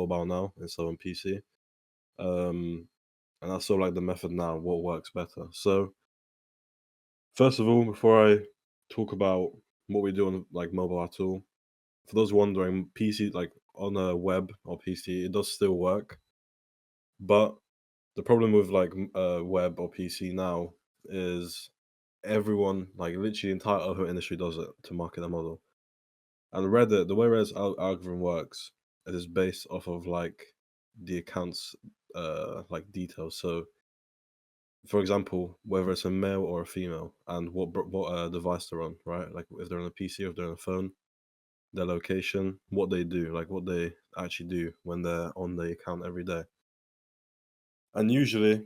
mobile now instead of on PC. And that's sort of like the method now, what works better. So first of all, before I talk about what we do on like mobile at all, for those wondering, PC like on a web or PC, it does still work. But the problem with like web or PC now is everyone, like literally the entire other industry does it to market their model. And Reddit, the way Reddit's algorithm works, it is based off of like the account's like details. So for example, whether it's a male or a female and what device they're on, right? Like if they're on a PC or if they're on a phone, their location, what they do, like what they actually do when they're on the account every day. And usually,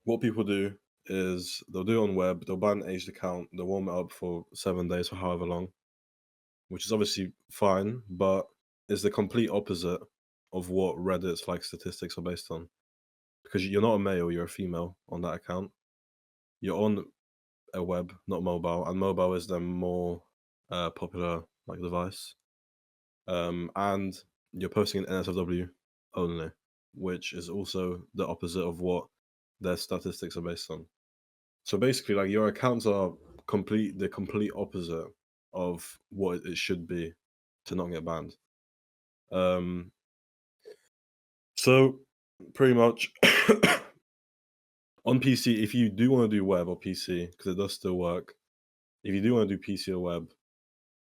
what people do is they'll do it on web, they'll buy an aged account, they'll warm it up for 7 days or however long, which is obviously fine, but it's the complete opposite of what Reddit's like statistics are based on. Because you're not a male, you're a female on that account. You're on a web, not mobile, and mobile is the more popular like device. And you're posting an NSFW only, which is also the opposite of what their statistics are based on. So basically, like your accounts are the complete opposite of what it should be to not get banned. Um, so pretty much on PC, if you do want to do web or PC, because it does still work, if you do want to do PC or web,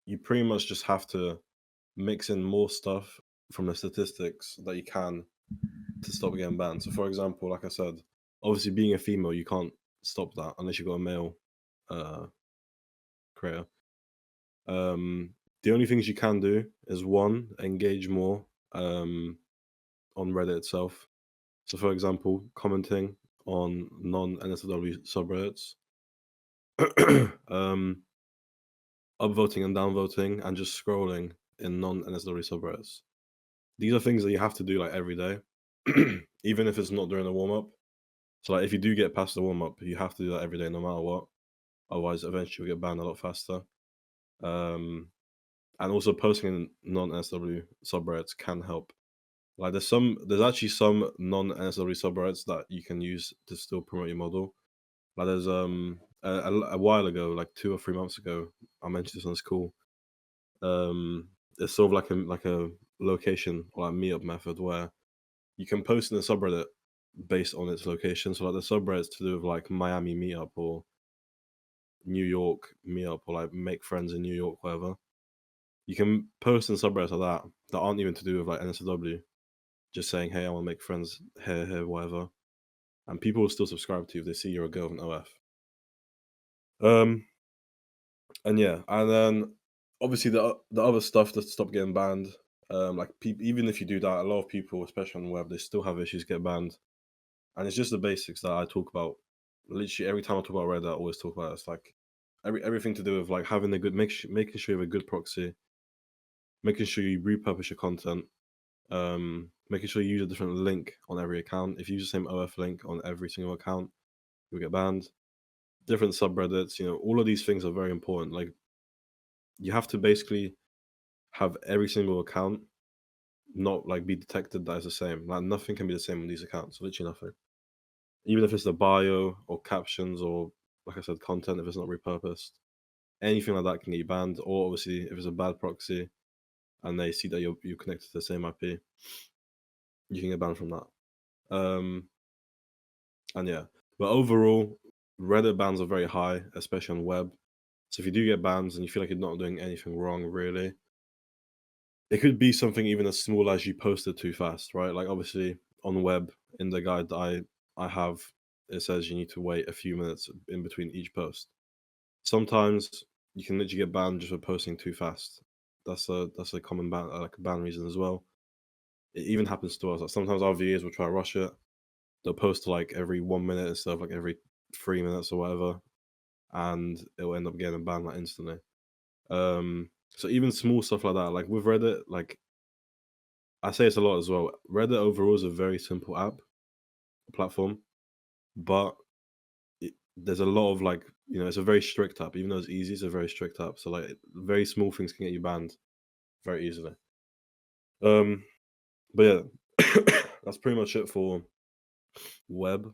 you pretty much just have to mix in more stuff from the statistics that you can to stop getting banned. So, for example, like I said, obviously being a female, you can't stop that unless you've got a male uh, creator. The only things you can do is one, engage more on Reddit itself. So, for example, commenting on non-NSFW subreddits, um, upvoting and downvoting, and just scrolling in non-NSFW subreddits. These are things that you have to do like every day, even if it's not during the warm up. So, like, if you do get past the warm up, you have to do that every day, no matter what. Otherwise, eventually, you'll get banned a lot faster. Um, and also, posting in non-NSW subreddits can help. Like, there's actually some non-NSW subreddits that you can use to still promote your model. Like, there's a while ago, like 2 or 3 months ago, I mentioned this on this call. It's sort of like a location or like meetup method where you can post in a subreddit based on its location. So like the subreddits to do with like Miami meetup or New York meetup or like make friends in New York, whatever. You can post in subreddits like that aren't even to do with like NSFW, just saying, hey, I want to make friends here, whatever. And people will still subscribe to you if they see you're a girl in OF. Um, and yeah, and then obviously the other stuff that stop getting banned. Like even if you do that, a lot of people, especially on the web, they still have issues get banned. And it's just the basics that I talk about. Literally every time I talk about Reddit, I always talk about it. It's like everything to do with like having a good making sure you have a good proxy, making sure you repurpose your content, making sure you use a different link on every account. If you use the same OF link on every single account, you'll get banned. Different subreddits, all of these things are very important. Like you have to basically have every single account not like be detected that is the same. Like nothing can be the same on these accounts. Literally nothing. Even if it's the bio or captions or, like I said, content, if it's not repurposed, anything like that can get you banned. Or obviously, if it's a bad proxy and they see that you're connected to the same IP, you can get banned from that. Um, and yeah, but overall, Reddit bans are very high, especially on web. So if you do get bans and you feel like you're not doing anything wrong, really, it could be something even as small as you posted too fast, right? Like obviously on web in the guide that I have, it says you need to wait a few minutes in between each post. Sometimes you can literally get banned just for posting too fast. That's a common ban, like a ban reason as well. It even happens to us. Like sometimes our VAs will try to rush it. They'll post like every 1 minute instead of like every 3 minutes or whatever, and it'll end up getting banned like instantly. So even small stuff like that, like with Reddit, like I say it's a lot as well. Reddit overall is a very simple platform, but there's a lot of like it's a very strict app. Even though it's easy, it's a very strict app. So like very small things can get you banned very easily. Um, But yeah, that's pretty much it for web.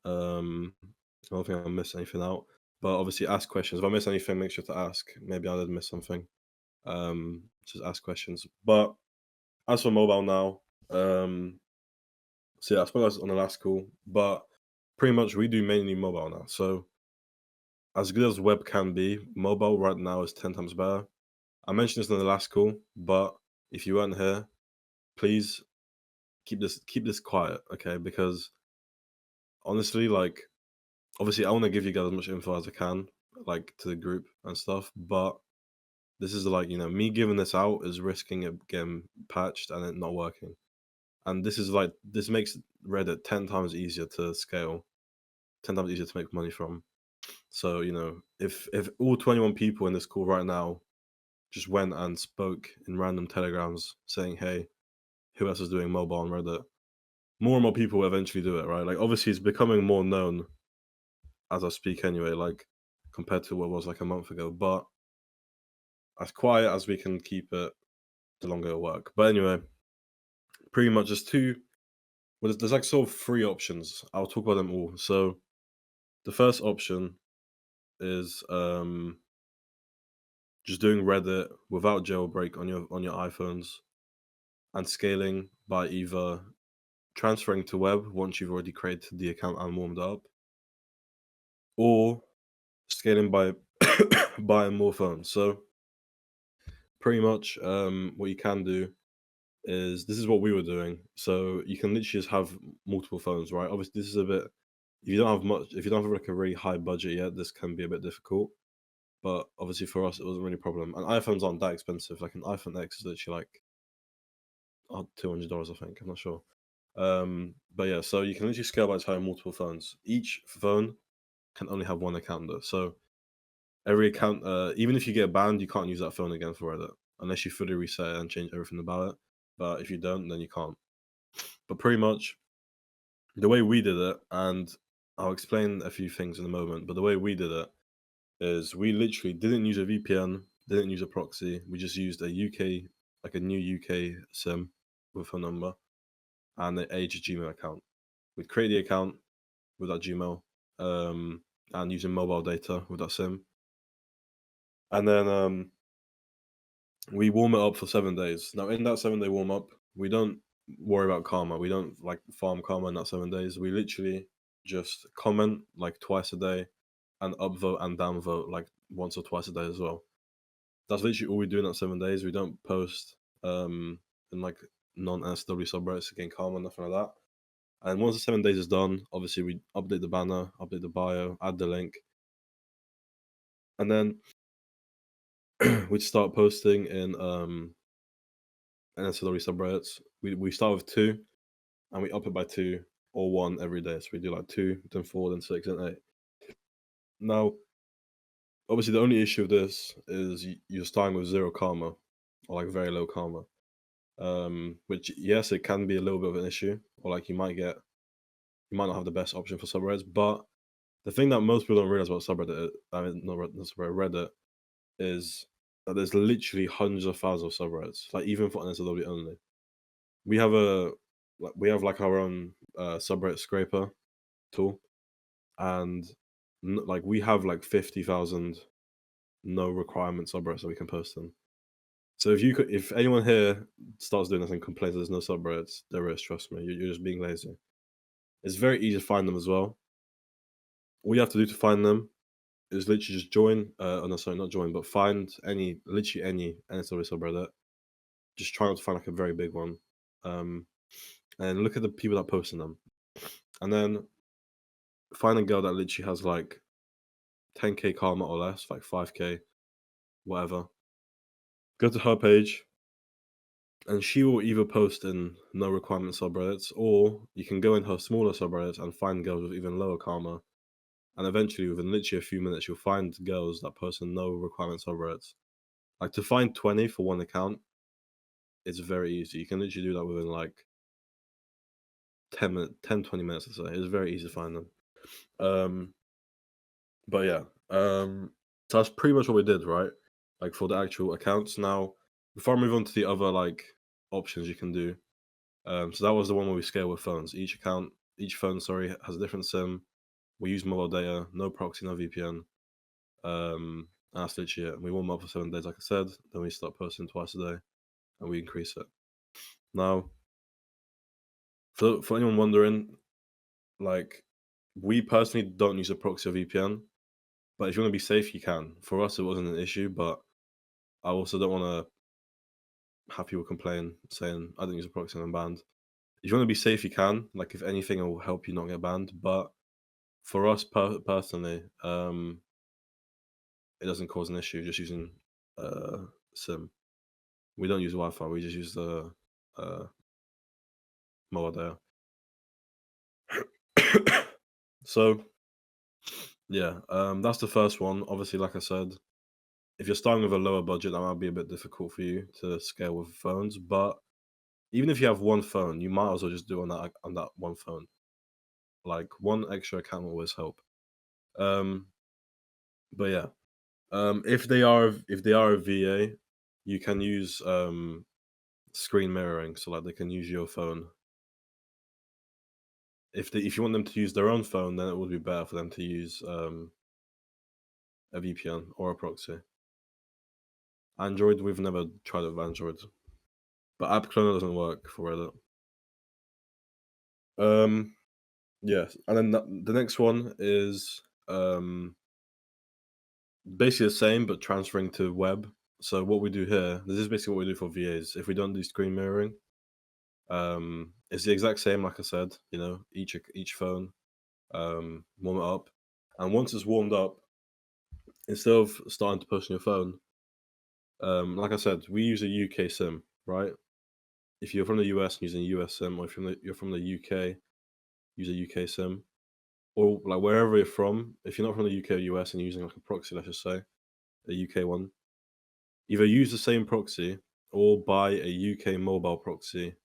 I don't think I missed anything out. But obviously, ask questions. If I miss anything, make sure to ask. Maybe I did miss something. Just ask questions. But as for mobile now, so yeah, I spoke about this on the last call, but pretty much we do mainly mobile now. So as good as web can be, mobile right now is 10 times better. I mentioned this in the last call, but if you weren't here, please keep this quiet, okay? Because honestly, like obviously I want to give you guys as much info as I can, like to the group and stuff, but this is like, me giving this out is risking it getting patched and it not working. And this makes Reddit 10 times easier to scale, 10 times easier to make money from. So, if all 21 people in this call right now just went and spoke in random telegrams saying, "Hey, who else is doing mobile on Reddit?" More and more people will eventually do it, right? Like obviously it's becoming more known as I speak anyway, like compared to what it was like a month ago. But as quiet as we can keep it, the longer it'll work. But anyway, pretty much there's two. Well, there's like sort of three options. I'll talk about them all. So the first option is just doing Reddit without jailbreak on your iPhones and scaling by either transferring to web once you've already created the account and warmed up, or scaling by buying more phones. So pretty much, what you can do is this is what we were doing. So you can literally just have multiple phones, right? Obviously, this is a bit. If you don't have much, if you don't have like a really high budget yet, this can be a bit difficult. But obviously for us, it wasn't really a problem. And iPhones aren't that expensive. Like an iPhone X is literally like $200, I think. I'm not sure. But yeah, so you can literally scale by just having multiple phones. Each phone can only have one account though. So every account, even if you get banned, you can't use that phone again for Reddit unless you fully reset it and change everything about it. But if you don't, then you can't. But pretty much the way we did it, and I'll explain a few things in a moment. But the way we did it is we literally didn't use a VPN, didn't use a proxy. We just used a UK, like a new UK SIM with a number and a age Gmail account. We'd create the account with that Gmail, and using mobile data with that SIM. And then we warm it up for 7 days. Now, in that 7 day warm up, we don't worry about karma. We don't like farm karma in that 7 days. We literally just comment like twice a day and upvote and downvote like once or twice a day as well. That's literally all we do in that 7 days. We don't post in like non NSW subreddits to gain karma, nothing like that. And once the 7 days is done, obviously we update the banner, update the bio, add the link, and then we'd start posting in NSW subreddits. We start with two and we up it by two or one every day. So we do like two, then four, then six, and eight. Now, obviously, the only issue with this is you're starting with zero karma or like very low karma. Which yes, it can be a little bit of an issue, or like you might not have the best option for subreddits. But the thing that most people don't realize about subreddit, I mean, not Reddit, is that there's literally hundreds of thousands of subreddits. Like even for NSW only, we have like our own subreddit scraper tool, and like we have like 50,000 no requirement subreddits that we can post in. So if anyone here starts doing this and complains there's no subreddits, there is. Trust me, you're just being lazy. It's very easy to find them as well. All you have to do to find them is literally just join. Oh no, sorry, not join, but find literally any NSW subreddit. Just try not to find like a very big one, um, and look at the people that post in them, and then find a girl that literally has like 10k karma or less, like 5k, whatever. Go to her page, and she will either post in no requirement subreddits, or you can go in her smaller subreddits and find girls with even lower karma. And eventually, within literally a few minutes, you'll find girls that post in no requirement subreddits. Like to find 20 for one account, it's very easy. You can literally do that within like 20 minutes, I'd say. It's very easy to find them. Um, but yeah, so that's pretty much what we did, right? Like for the actual accounts. Now, before I move on to the other like options you can do, So that was the one where we scale with phones. Each phone, sorry, has a different SIM. We use mobile data, no proxy, no VPN. And that's literally it. We warm up for 7 days, like I said. Then we start posting twice a day, and we increase it. Now, for anyone wondering, like we personally don't use a proxy or VPN, but if you want to be safe, you can. For us, it wasn't an issue, but I also don't want to have people complain saying I didn't use a proxy and I'm banned. If you want to be safe, you can. Like if anything, it will help you not get banned. But for us personally, it doesn't cause an issue just using uh, SIM. We don't use Wi-Fi. We just use the uh, mobile data. So yeah, that's the first one. Obviously, like I said, if you're starting with a lower budget, that might be a bit difficult for you to scale with phones. But even if you have one phone, you might as well just do on that one phone. Like one extra account will always help. Um, but yeah, if they are a VA, you can use screen mirroring, so like they can use your phone. If you want them to use their own phone, then it would be better for them to use a VPN or a proxy. Android, we've never tried it with Android, but App Cloner doesn't work for Reddit. Um, yes, and then the next one is basically the same, but transferring to web. So what we do here, this is basically what we do for VAs. If we don't do screen mirroring, it's the exact same. Like I said, each phone, warm it up, and once it's warmed up, instead of starting to push on your phone, like I said, we use a UK SIM, right? If you're from the US using a US SIM, or if you're from the UK, use a UK SIM, or like wherever you're from. If you're not from the UK or US and you're using like a proxy, let's just say a UK one, either use the same proxy or buy a UK mobile proxy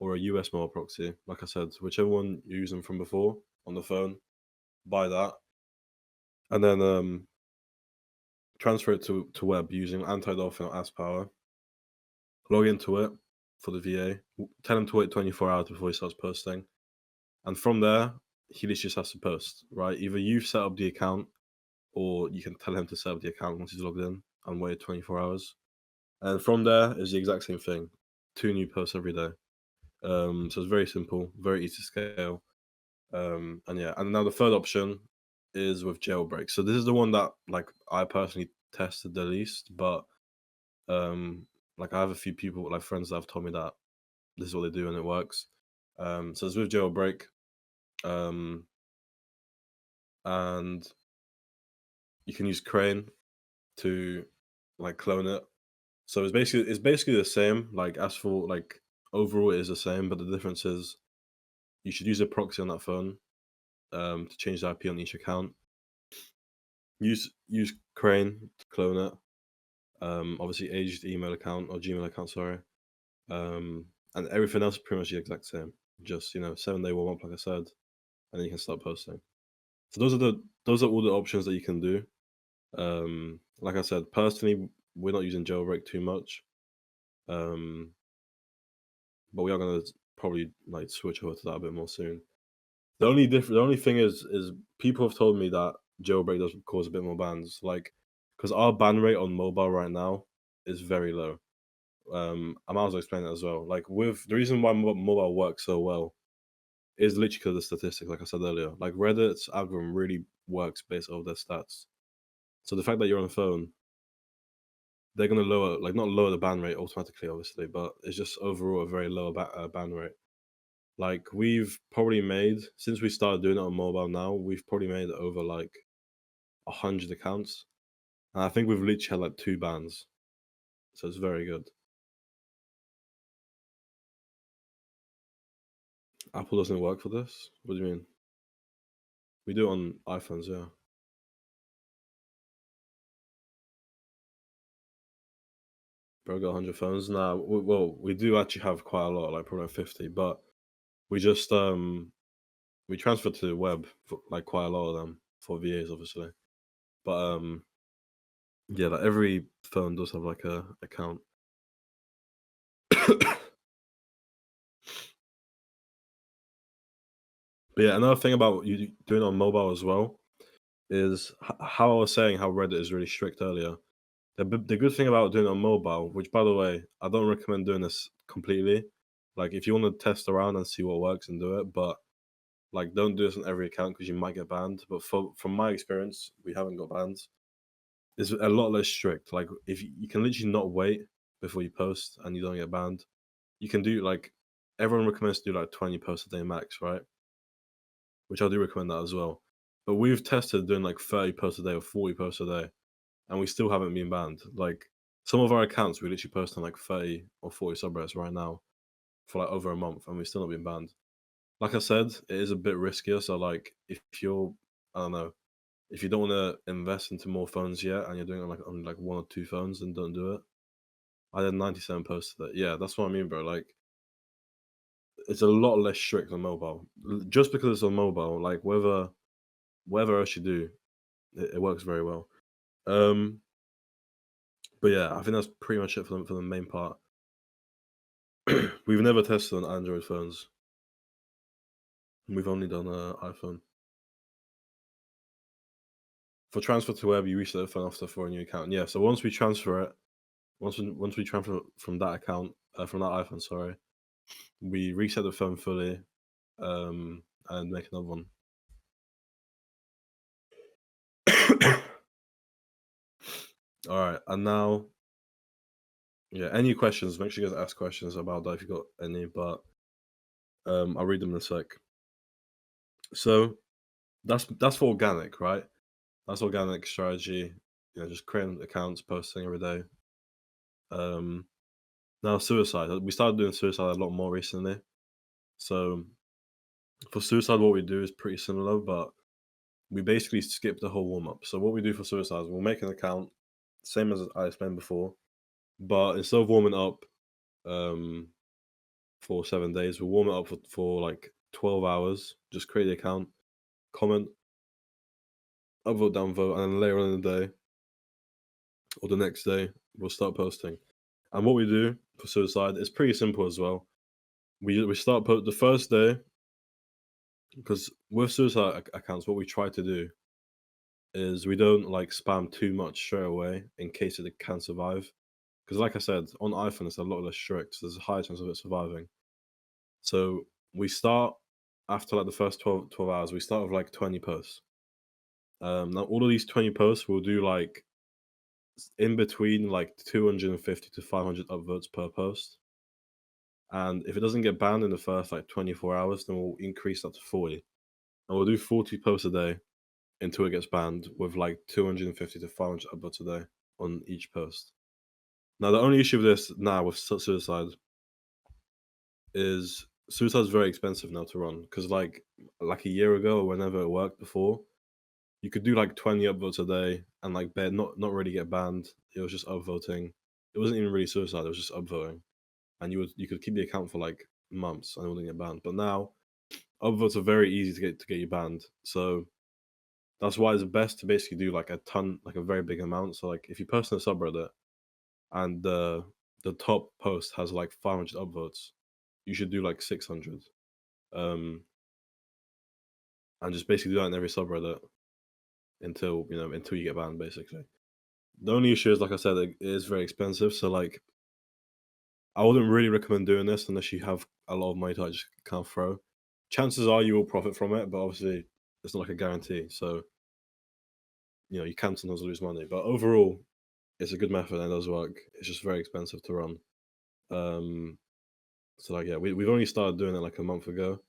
or a US mobile proxy. Like I said, whichever one you're using from before on the phone, buy that, and then transfer it to web using Anti-Dolphin or AskPower. Log into it for the VA. Tell him to wait 24 hours before he starts posting, and from there, he literally just has to post. Right? Either you've set up the account, or you can tell him to set up the account once he's logged in and wait 24 hours. And from there is the exact same thing. 2 new posts every day. So it's very simple, very easy to scale. And yeah, and now the third option is with jailbreak. So this is the one that like I personally tested the least, but um, like I have a few people, like friends that have told me that this is what they do and it works. So it's with jailbreak, um, and you can use Crane to like clone it. So it's basically the same. Like as for like overall, it is the same, but the difference is you should use a proxy on that phone to change the IP on each account. Use Crane to clone it. Obviously, aged email account or Gmail account, sorry. And everything else is pretty much the exact same. Just 7-day warm up, like I said, and then you can start posting. So those are all the options that you can do. Like I said, personally, we're not using jailbreak too much, um, but we are gonna probably like switch over to that a bit more soon. The only thing is people have told me that jailbreak does cause a bit more bans, like because our ban rate on mobile right now is very low. I might as well explain that as well. Like with the reason why mobile works so well is literally because of the statistics, like I said earlier. Like Reddit's algorithm really works based off their stats. So the fact that you're on a phone, they're gonna lower, like not lower the ban rate automatically, obviously, but it's just overall a very low ban rate. Like we've probably made since we started doing it on mobile now, we've probably made over like 100 accounts, and I think we've literally had like 2 bans, so it's very good. Apple doesn't work for this. What do you mean? We do it on iPhones, yeah. Bro, got 100 phones. Nah, well, we do actually have quite a lot, like probably like 50, but we just we transferred to the web for, like quite a lot of them for VAs, obviously. But yeah, like every phone does have like a account. But yeah, another thing about you doing it on mobile as well is how I was saying how Reddit is really strict earlier. The good thing about doing it on mobile, which by the way, I don't recommend doing this completely. Like if you want to test around and see what works and do it, but like don't do this on every account because you might get banned. But from my experience, we haven't got banned. It's a lot less strict. Like if you can literally not wait before you post and you don't get banned, you can do like everyone recommends to do like 20 posts a day max, right? Which I do recommend that as well. But we've tested doing like 30 posts a day or 40 posts a day, and we still haven't been banned. Like some of our accounts, we literally post on like 30 or 40 subreddits right now for like over a month, and we've still not been banned. Like I said, it is a bit riskier. So like if you're, I don't know, if you don't want to invest into more phones yet, and you're doing it on like one or two phones, then don't do it. I did 97 posts today. Yeah, that's what I mean, bro. Like it's a lot less strict on mobile. Just because it's on mobile, like whatever else you do, it works very well. Um, but yeah, I think that's pretty much it for the main part. We've never tested on Android phones. We've only done iPhone. For transfer to web, you reset the phone after for a new account. Yeah, so once we transfer it, once we transfer from that account, from that iPhone, sorry, we reset the phone fully, and make another one. All right, and now, yeah, any questions? Make sure you guys ask questions about that if you got any. But I'll read them in a sec. So that's for organic, right? That's organic strategy. Just creating accounts, posting every day. Um, Now suicide. We started doing suicide a lot more recently. So for suicide, what we do is pretty similar, but we basically skip the whole warm up. So what we do for suicide is we'll make an account, same as I explained before, but instead of warming up um, for 7 days, we'll warm it up for like 12 hours. Just create the account, comment, upvote, downvote, and then later on in the day or the next day, we'll start posting. And what we do for suicide is pretty simple as well. We start the first day because with suicide accounts, what we try to do is we don't like spam too much straight away in case it can survive. Because like I said, on iPhone it's a lot less strict, so there's a higher chance of it surviving. So we start after like the first 12 hours, we start with like 20 posts. Now all of these 20 posts will do like in between like 250 to 500 upvotes per post. And if it doesn't get banned in the first like 24 hours, then we'll increase that to 40. And we'll do 40 posts a day until it gets banned with like 250 to 500 upvotes a day on each post. Now, the only issue with this now with suicide is suicide is very expensive now to run because like a year ago or whenever it worked before, you could do like 20 upvotes a day and like not really get banned. It was just upvoting. It wasn't even really suicide. It was just upvoting, and you could keep the account for like months and it wouldn't get banned. But now upvotes are very easy to get you banned. So that's why it's best to basically do like a ton, like a very big amount. So like if you post in a subreddit and the top post has like 500 upvotes, you should do like 600. Um, and just basically do that in every subreddit until you get banned. Basically, the only issue is like I said, it is very expensive. So like I wouldn't really recommend doing this unless you have a lot of money to like, just kind of throw. Chances are you will profit from it, but obviously it's not like a guarantee. So you can sometimes lose money, but overall, it's a good method and it does work. It's just very expensive to run. Um, so like yeah, we've only started doing it like a month ago.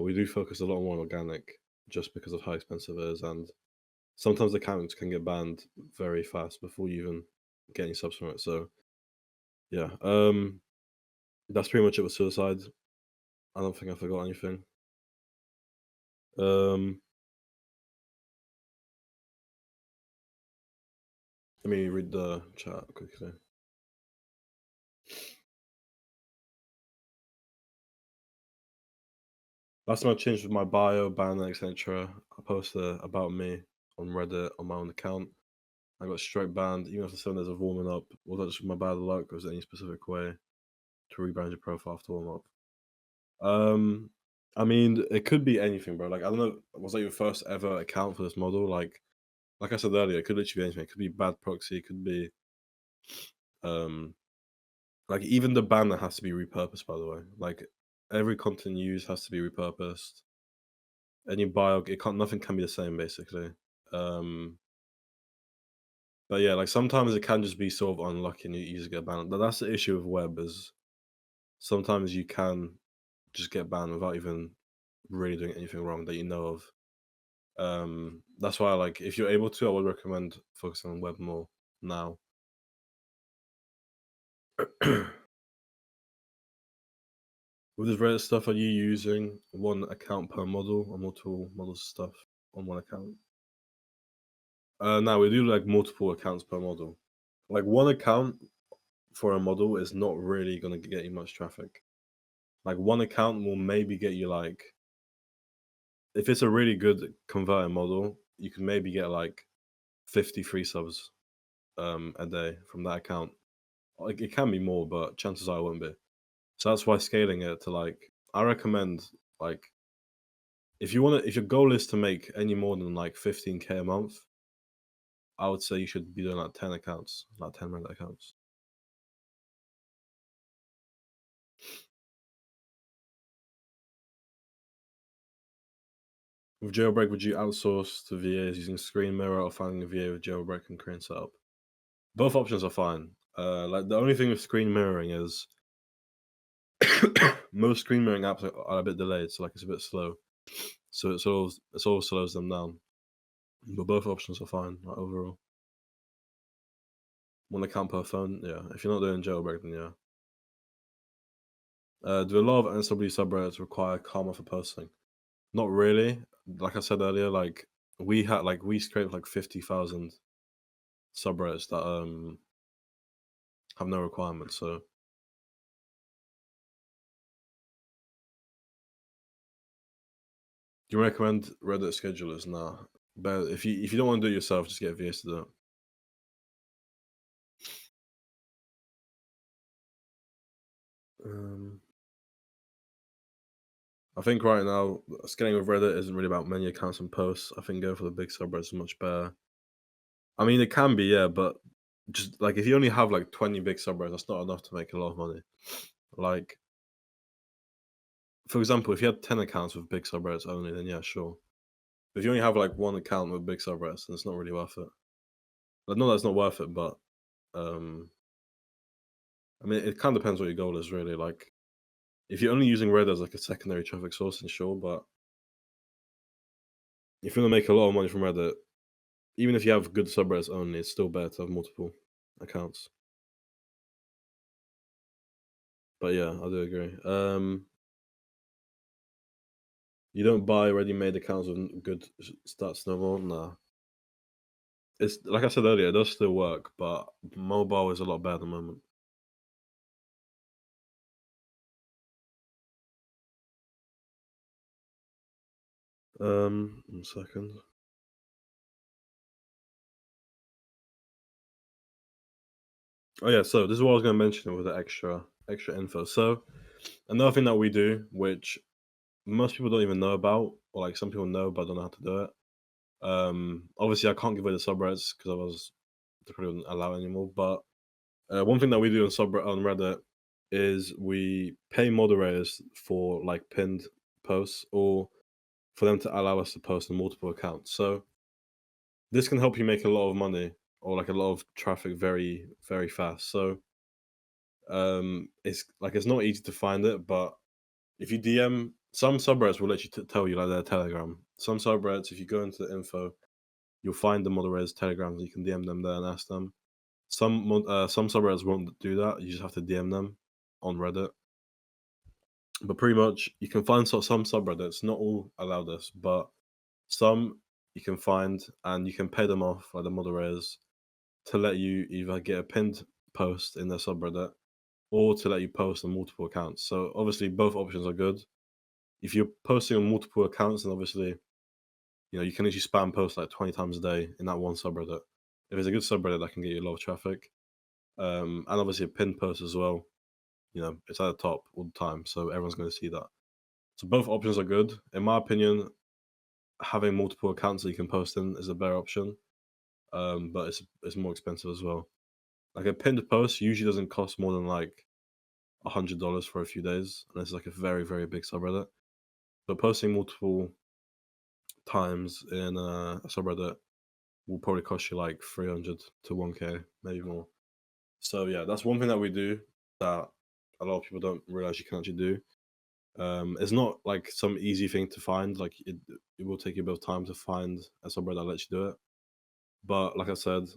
We do focus a lot more on organic just because of how expensive it is, and sometimes the accounts can get banned very fast before you even get any subs from it. So yeah, that's pretty much it with suicide. I don't think I forgot anything. Um, Let me read the chat quickly. Last time I changed with my bio, banner, etc. I posted about me on Reddit on my own account. I got straight banned, even after 7 days of warming up. Was that just my bad luck, or was there any specific way to rebrand your profile after warm up? I mean, it could be anything, bro. Like, I don't know, was that your first ever account for this model? Like I said earlier, it could literally be anything. It could be bad proxy. It could be um like even the banner has to be repurposed. By the way, like every content you use has to be repurposed. Any bio, it can't. Nothing can be the same, basically. Um, but yeah, like sometimes it can just be sort of unlucky and you just get banned. But that's the issue with web is sometimes you can just get banned without even really doing anything wrong that you know of. That's why, like, if you're able to, I would recommend focusing on web more now. With this Reddit stuff, are you using one account per model or multiple models stuff on one account? No, we do like multiple accounts per model. Like one account for a model is not really gonna get you much traffic. Like one account will maybe get you like if it's a really good converting model, you can maybe get like 53 subs a day from that account. Like it can be more, but chances are it won't be. So that's why scaling it to like I recommend like if your goal is to make any more than like 15K a month, I would say you should be doing like 10 accounts, like 10 Reddit accounts. With jailbreak, would you outsource to VAs using Screen Mirror or finding a VA with jailbreak and crane setup? Both options are fine. Like the only thing with screen mirroring is most screen mirroring apps are a bit delayed, so like it's a bit slow. So it sort of slows them down. But both options are fine like, overall. One account per phone, yeah. If you're not doing jailbreak, then yeah. Do a lot of NSW subreddits require karma for posting? Not really. Like I said earlier, like we scraped like 50,000 subreddits that have no requirements. So do you recommend Reddit schedulers? Nah. But if you don't want to do it yourself, just get VAs to do it. Um, I think right now scaling with Reddit isn't really about many accounts and posts. I think going for the big subreddits is much better. I mean, it can be, yeah, but just like if you only have like 20 big subreddits, that's not enough to make a lot of money. Like, for example, if you had 10 accounts with big subreddits only, then yeah, sure. But if you only have like one account with big subreddits, then it's not really worth it. Like, no, that's not worth it, but um, I mean, it kind of depends what your goal is, really. Like, if you're only using Reddit as like a secondary traffic source, then sure. But if you want to make a lot of money from Reddit, even if you have good subreddits only, it's still better to have multiple accounts. But yeah, I do agree. You don't buy ready-made accounts with good stats no more. Nah, it's like I said earlier, it does still work, but mobile is a lot better at the moment. 1 second. Oh yeah, so this is what I was going to mention with the extra info. So another thing that we do, which most people don't even know about, or like some people know but don't know how to do it. Obviously, I can't give away the subreddits because I was they probably wouldn't allow it anymore. But one thing that we do on Reddit is we pay moderators for like pinned posts or for them to allow us to post on multiple accounts. So this can help you make a lot of money or like a lot of traffic very very fast. So it's like it's not easy to find it, but if you DM some subreddits will let you tell you like their Telegram. Some subreddits, if you go into the info, you'll find the moderators' telegrams. You can DM them there and ask them. Some subreddits won't do that. You just have to DM them on Reddit. But pretty much, you can find some subreddits. Not all allow this, but some you can find, and you can pay them off like the moderators to let you either get a pinned post in their subreddit or to let you post on multiple accounts. So obviously, both options are good. If you're posting on multiple accounts, then obviously you can literally spam post like 20 times a day in that one subreddit. If it's a good subreddit, that can get you a lot of traffic. And obviously a pinned post as well. It's at the top all the time, so everyone's going to see that. So both options are good. In my opinion, having multiple accounts that you can post in is a better option. But it's more expensive as well. Like a pinned post usually doesn't cost more than like $100 for a few days, and it's like a very very big subreddit. But posting multiple times in a subreddit will probably cost you like 300 to 1K, maybe more. So yeah, that's one thing that we do that a lot of people don't realize you can actually do. It's not like some easy thing to find. Like it will take you a bit of time to find a subreddit that lets you do it. But like I said,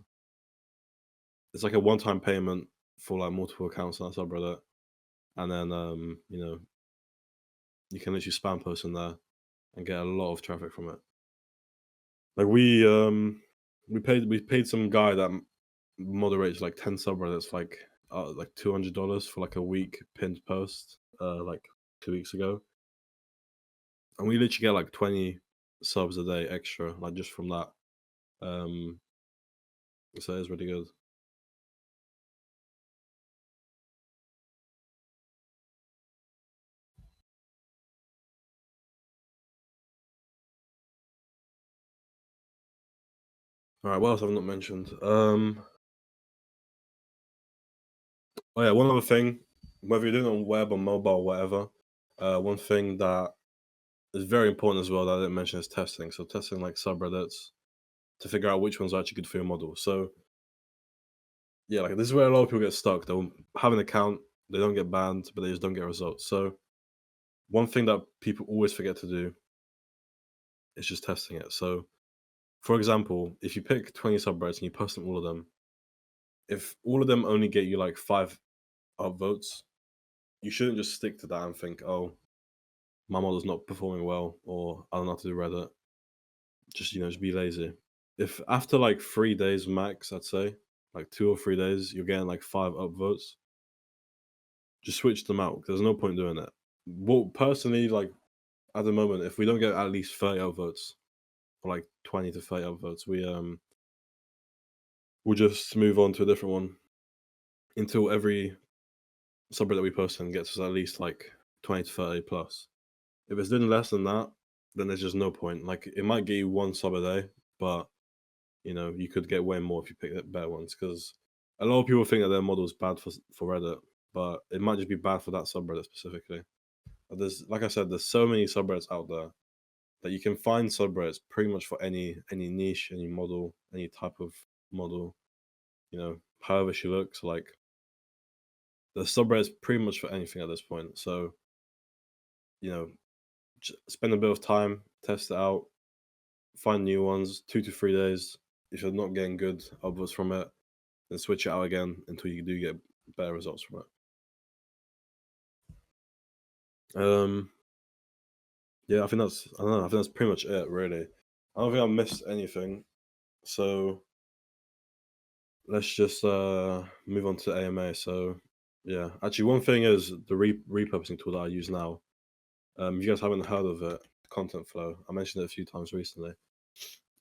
it's like a one-time payment for like multiple accounts on that subreddit, and then you can literally spam post in there and get a lot of traffic from it. Like we paid some guy that moderates like 10 subreddits like $200 for like a week pinned post like 2 weeks ago, and we literally get like 20 subs a day extra like just from that. Um, so it's really good. All right, what else have I not mentioned? Oh yeah, one other thing, whether you're doing it on web or mobile, whatever, one thing that is very important as well that I didn't mention is testing. So testing like subreddits to figure out which ones are actually good for your model. So yeah, like this is where a lot of people get stuck. They'll have an account, they don't get banned, but they just don't get results. So one thing that people always forget to do is just testing it. So for example, if you pick 20 subreddits and you post on all of them, if all of them only get you like 5 upvotes, you shouldn't just stick to that and think, oh, my model's not performing well, or I don't know how to do Reddit. Just be lazy. If after like 3 days max, I'd say, like 2 or 3 days, you're getting like 5 upvotes, just switch them out. There's no point doing it. Well, personally, like at the moment, if we don't get at least 30 upvotes, or like 20 to 30 upvotes, we'll just move on to a different one until every subreddit that we post in gets us at least like 20 to 30 plus. If it's doing less than that, then there's just no point. Like it might get you one sub a day, but you could get way more if you pick the better ones. Because a lot of people think that their model is bad for Reddit, but it might just be bad for that subreddit specifically. But like I said, there's so many subreddits out there that you can find subreddits pretty much for any niche, any model, any type of model. However she looks. Like the subreddits pretty much for anything at this point. So you know, spend a bit of time, test it out, find new ones, 2 to 3 days. If you're not getting good upvotes from it, then switch it out again until you do get better results from it. Yeah, I think that's I don't know. I think that's pretty much it, really. I don't think I missed anything. So let's just move on to AMA. So yeah, actually, one thing is the repurposing tool that I use now. If you guys haven't heard of it, Content Flow. I mentioned it a few times recently.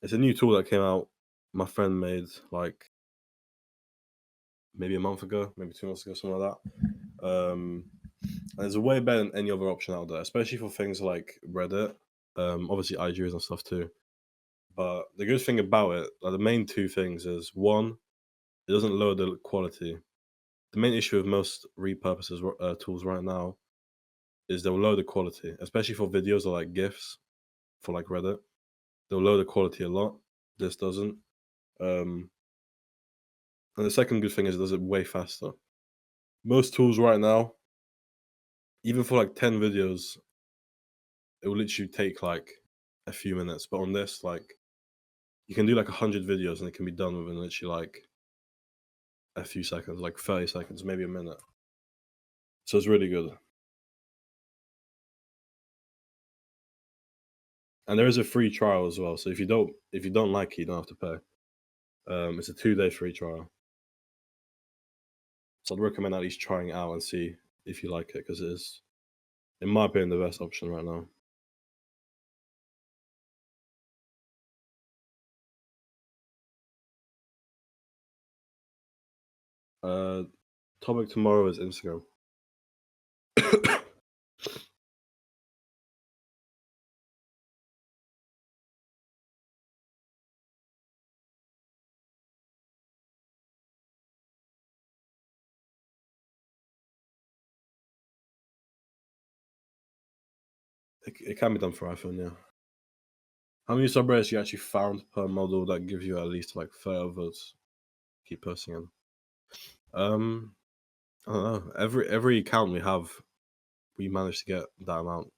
It's a new tool that came out. My friend made like maybe a month ago, maybe 2 months ago, something like that. And it's way better than any other option out there, especially for things like Reddit. Obviously IGs and stuff too. But the good thing about it, like the main two things is one, it doesn't lower the quality. The main issue with most repurposes tools right now is they'll lower the quality, especially for videos or like GIFs for like Reddit. They'll lower the quality a lot. This doesn't. Um, and the second good thing is it does it way faster. Most tools right now, even for like 10 videos, it will literally take like a few minutes. But on this, like you can do like 100 videos and it can be done within literally like a few seconds, like 30 seconds, maybe a minute. So it's really good. And there is a free trial as well. So if you don't like it, you don't have to pay. It's a 2-day free trial. So I'd recommend at least trying it out and see if you like it because it is, in my opinion, the best option right now. Uh, topic tomorrow is Instagram. It can be done for iPhone, yeah. How many subreddits you actually found per model that gives you at least like 30 votes? Keep posting in. Um, I don't know. Every account we have, we manage to get that amount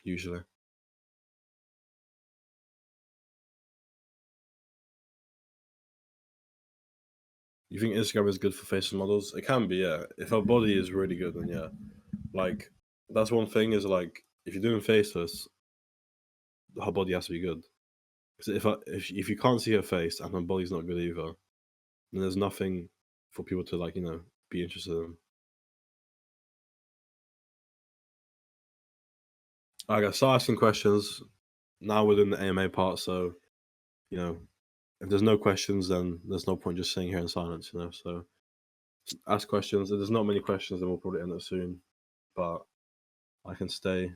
usually. You think Instagram is good for faceless models? It can be, yeah. If her body is really good, then yeah. Like that's one thing is like if you're doing faceless, her body has to be good. Because if you can't see her face and her body's not good either, then there's nothing for people to like be interested in. I got start asking questions. Now we're in the AMA part, so you know if there's no questions, then there's no point just sitting here in silence. So ask questions. If there's not many questions, then we'll probably end it soon. But I can stay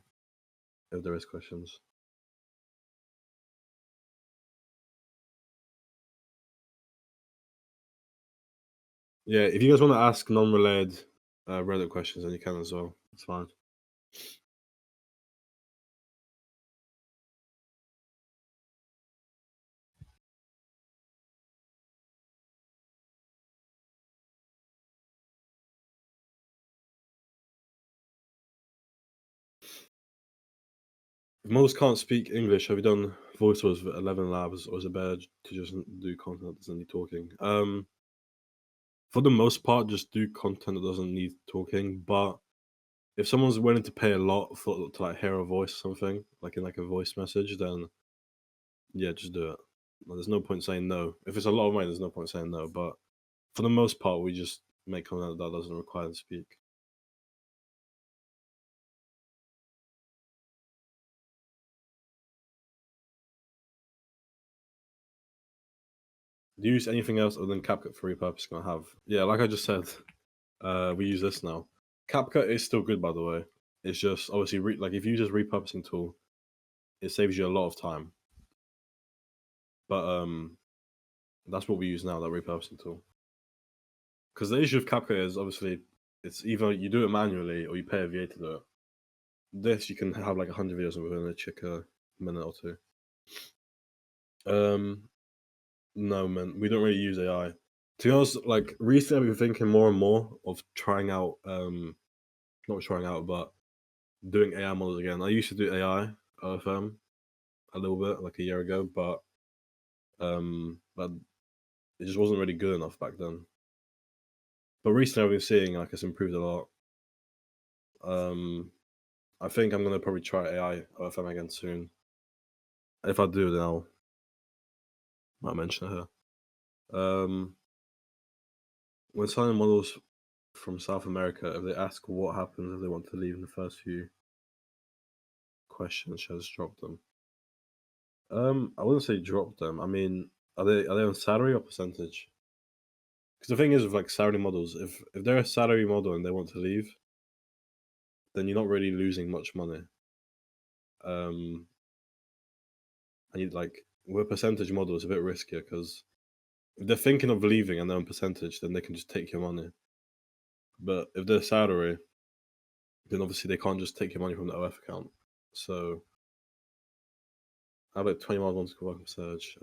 if there is questions. Yeah, if you guys want to ask non-related Reddit questions, then you can as well. It's fine. If most can't speak English, have you done voiceovers for 11 Labs, or is it better to just do content that doesn't need talking? For the most part, just do content that doesn't need talking. But if someone's willing to pay a lot for to like hear a voice or something, like in like a voice message, then yeah, just do it. Like, there's no point saying no. If it's a lot of money, there's no point saying no. But for the most part, we just make content that doesn't require to speak. Do you use anything else other than CapCut for repurposing? I have. Yeah, like I just said, we use this now. CapCut is still good, by the way. It's just obviously like if you use this repurposing tool, it saves you a lot of time. But that's what we use now, that repurposing tool. Because the issue with CapCut is obviously it's either you do it manually or you pay a VA to do it. This you can have like 100 videos within a chick a minute or two. No man, we don't really use AI. To be honest, like recently I've been thinking more and more of trying out not trying out, but doing AI models again. I used to do AI OFM a little bit like a year ago, but it just wasn't really good enough back then. But recently I've been seeing like it's improved a lot. Um I think I'm gonna probably try AI OFM again soon. If I do, then I'll might mention her. When signing models from South America, if they ask what happens if they want to leave in the first few questions, should I just drop them? I wouldn't say drop them. I mean, are they on salary or percentage? Because the thing is with like salary models, if they're a salary model and they want to leave, then you're not really losing much money. Um, and you like with a percentage model, it's a bit riskier because if they're thinking of leaving and they're on percentage, then they can just take your money. But if they're salary, then obviously they can't just take your money from the OF account. So I have like 20 miles on to work search.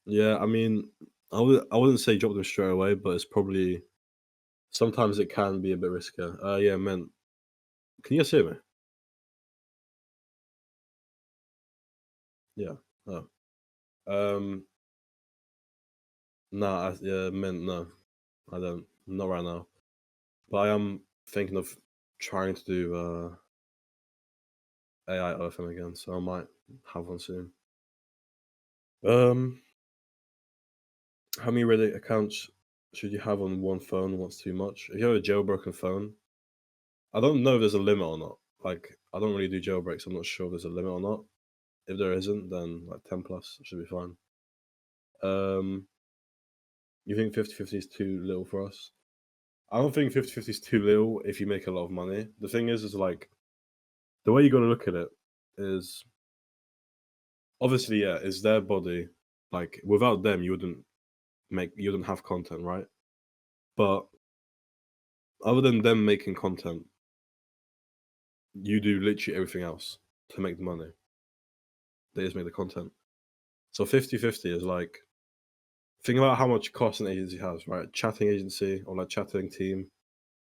Yeah, I mean, I wouldn't say drop them straight away, but it's probably sometimes it can be a bit riskier. Yeah, man. Can you guys hear me? Yeah. Oh. Um. Nah. Yeah, man. No, I don't. Not right now. But I am thinking of trying to do AI OFM again, so I might have one soon. Um. How many Reddit accounts should you have on one phone? What's too much? If you have a jailbroken phone, I don't know if there's a limit or not. Like, I don't really do jailbreaks. I'm not sure if there's a limit or not. If there isn't, then like 10 plus should be fine. Um, you think 50/50 is too little for us? I don't think 50/50 is too little if you make a lot of money. The thing is like the way you got to look at it is obviously, yeah, it's their body. Like without them, you wouldn't have content, right? But other than them making content, you do literally everything else to make the money. They just make the content. So 50-50 is like, think about how much cost an agency has, right? Chatting agency or like chatting team.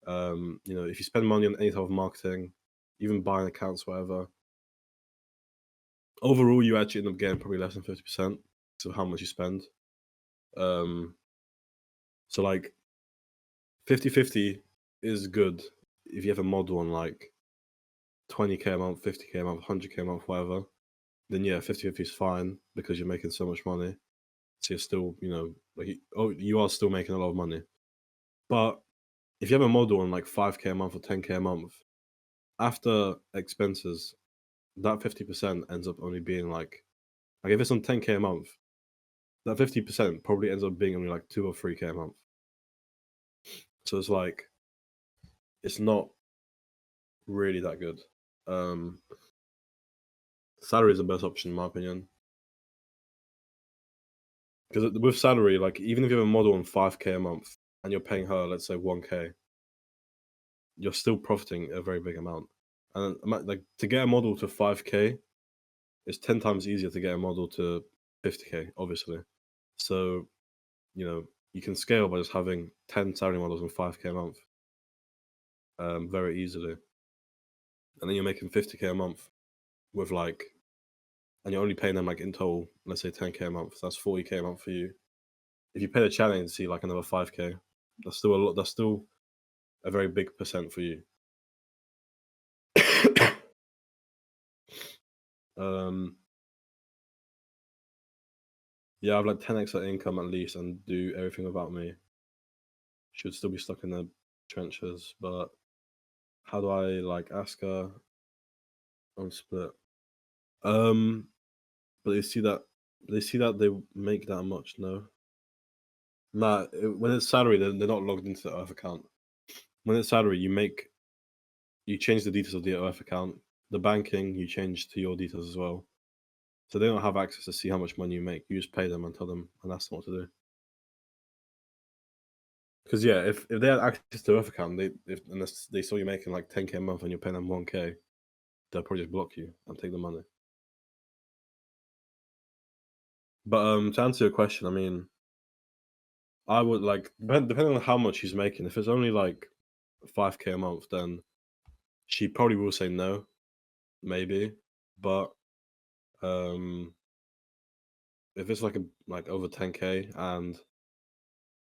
If you spend money on any type of marketing, even buying accounts, whatever, overall you actually end up getting probably less than 50% of how much you spend. Um, so like 50-50 is good if you have a model on like 20K a month, 50K a month, 100K a month, whatever. Then yeah, 50-50 is fine because you're making so much money. So you're still, you are still making a lot of money. But if you have a model on like 5K a month or 10K a month, after expenses, that 50% ends up only being like if it's on 10K a month, that 50% probably ends up being only like 2 or 3K a month. So it's like it's not really that good. Um Salary is the best option in my opinion. Because with salary, like even if you have a model on 5K a month and you're paying her, let's say 1K, you're still profiting a very big amount. And like to get a model to 5K, it's 10 times easier to get a model to 50K, obviously. So, you can scale by just having 10 salary models and 5K a month, very easily. And then you're making 50K a month with and you're only paying them like in total, let's say 10K a month. So that's 40K a month for you. If you pay the challenge, see like another 5K, that's still a lot. That's still a very big percent for you. um, yeah, I have like 10x that income at least and do everything without me. Should still be stuck in the trenches, but how do I like ask her on split? Um, but they see that they make that much. No, nah. When it's salary, they're not logged into the Earth account. When it's salary, you change the details of the Earth account. The banking you change to your details as well. So they don't have access to see how much money you make. You just pay them and tell them and ask them what to do. Because yeah, if they had access to Earth account, unless they saw you making like 10K a month and you're paying them 1K, they'll probably just block you and take the money. But to answer your question, I mean, I would like depending on how much she's making. If it's only like 5K a month, then she probably will say no, maybe. But um, if it's like over 10K and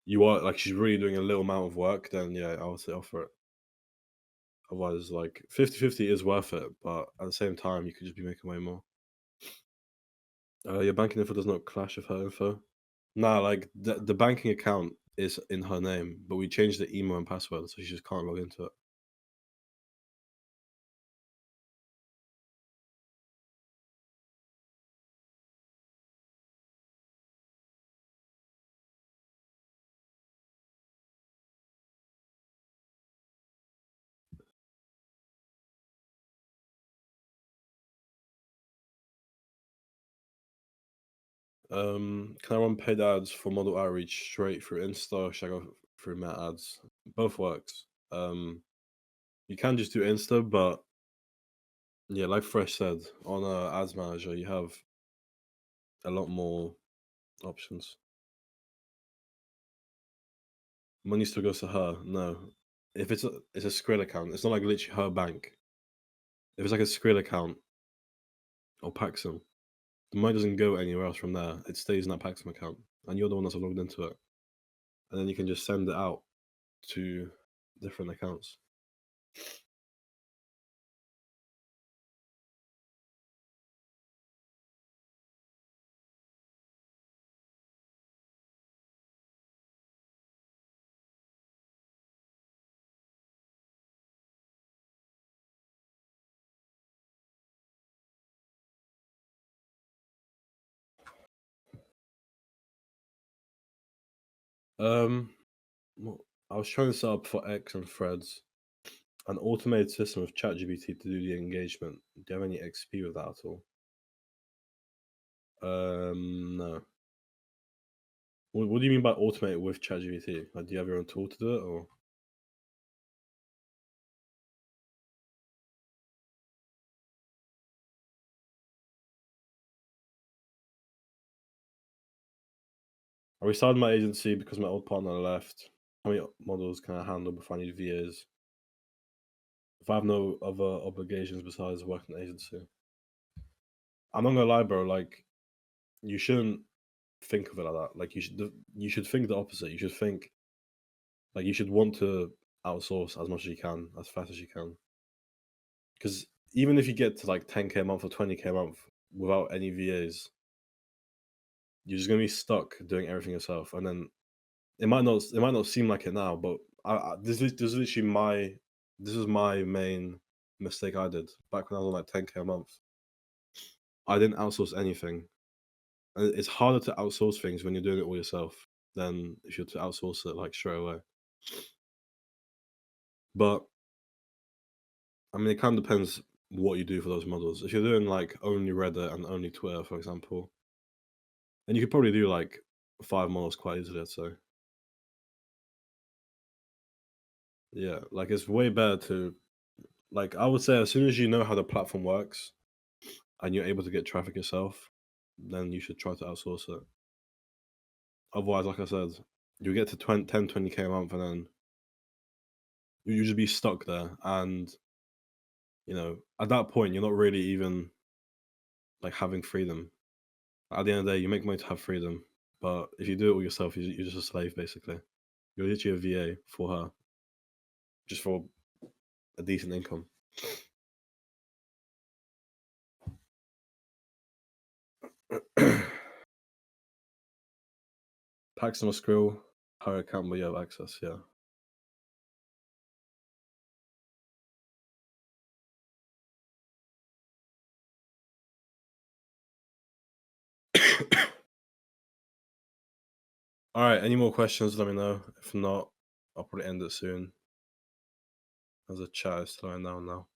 you are like she's really doing a little amount of work, then yeah, I would say offer it. Otherwise, like 50-50 is worth it, but at the same time, you could just be making way more. Your banking info does not clash with her info. Nah, like the banking account is in her name, but we changed the email and password, so she just can't log into it. Can I run paid ads for model outreach straight through Insta? Or should I go through Met ads? Both works. You can just do Insta, but yeah, like Fresh said, on Ads Manager, you have a lot more options. Money still goes to her. No, if it's a Skrill account, it's not like literally her bank. If it's like a Skrill account or Paxum, the money doesn't go anywhere else from there. It stays in that Paxum account, and you're the one that's logged into it, and then you can just send it out to different accounts. Um, well, I was trying to set up for X and Threads an automated system with ChatGPT to do the engagement. Do you have any XP with that at all? No. What do you mean by automate with ChatGPT? Like, do you have your own tool to do it, or? I restarted my agency because my old partner left. How many models can I handle before I need VAs? If I have no other obligations besides working an agency. I'm not gonna lie, bro. Like, you shouldn't think of it like that. Like, you should think the opposite. You should think like you should want to outsource as much as you can, as fast as you can. Because even if you get to like 10K a month or 20K a month without any VAs, you're just gonna be stuck doing everything yourself. And then it might not seem like it now, but this is literally this is my main mistake I did back when I was on like 10K a month. I didn't outsource anything. And it's harder to outsource things when you're doing it all yourself than if you're to outsource it like straight away. But I mean, it kind of depends what you do for those models. If you're doing like only Reddit and only Twitter, for example, then you could probably do like 5 models quite easily, I'd say. Yeah, like it's way better to like I would say as soon as you know how the platform works and you're able to get traffic yourself, then you should try to outsource it. Otherwise, like I said, you get to 20, 10, 20K a month and then you just be stuck there. And, at that point, you're not really even like having freedom. At the end of the day, you make money to have freedom. But if you do it all yourself, you're just a slave, basically. You're literally a VA for her, just for a decent income. Paxton or Skrill, her account where you have access, yeah. All right, any more questions, let me know. If not, I'll probably end it soon as the chat is slowing down now.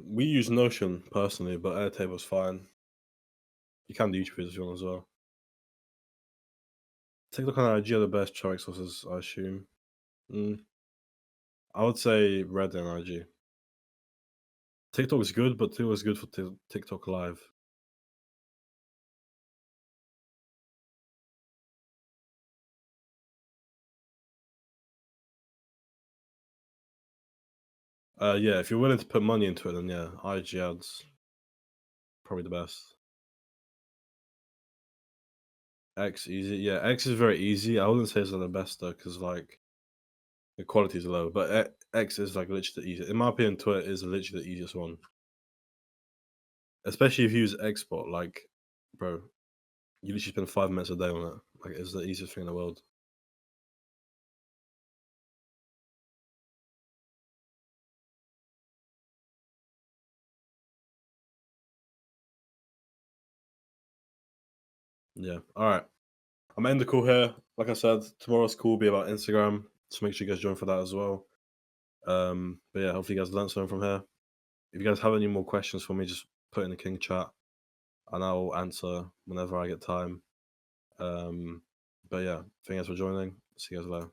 We use Notion personally, but Airtable's fine. You can do YouTube if you want as well. TikTok and IG are the best traffic sources, I assume. Mm, I would say Reddit and IG. TikTok is good, but TikTok is good for TikTok Live. Yeah, if you're willing to put money into it, then yeah, IG ads probably the best. X easy, yeah. X is very easy. I wouldn't say it's the best though, because like the quality is low. But X is like literally the easiest. In my opinion, Twitter is literally the easiest one, especially if you use Xbot. Like, bro, you literally spend 5 minutes a day on it. Like, it's the easiest thing in the world. Yeah. All right. I'm ending the call here. Like I said, tomorrow's call will be about Instagram. So make sure you guys join for that as well. But yeah, hopefully you guys learned something from here. If you guys have any more questions for me, just put in the King chat and I'll answer whenever I get time. But yeah, thank you guys for joining. See you guys later.